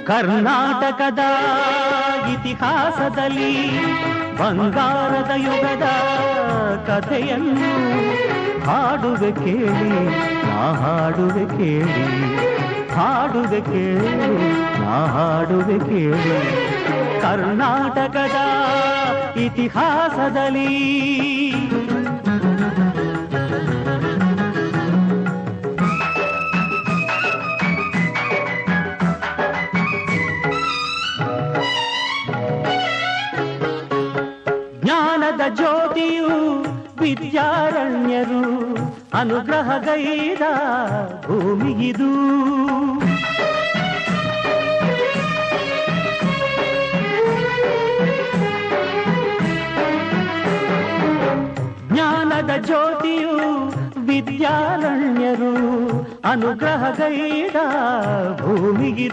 ಕರ್ನಾಟಕದ ಇತಿಹಾಸದಲ್ಲಿ ಬಂಗಾರದ ಯುಗದ ಕಥೆಯನ್ನು ಹಾಡುವೆ ಕೇಳಿ, ನಾ ಹಾಡುವೆ ಕೇಳಿ, ಹಾಡುವೆ ಕೇಳಿ, ನಾ ಹಾಡುವೆ ಕೇಳಿ. ಕರ್ನಾಟಕದ ಇತಿಹಾಸದಲ್ಲಿ ಜ್ಞಾನದ ಜ್ಯೋತಿಯು ವಿದ್ಯಾರಣ್ಯರು ಅನುಗ್ರಹಗೈದ ಭೂಮಿಗಿದು. ಜ್ಞಾನದ ಜ್ಯೋತಿಯು ವಿದ್ಯಾರಣ್ಯರು ಅನುಗ್ರಹಗೈದ ಭೂಮಿಗಿದು.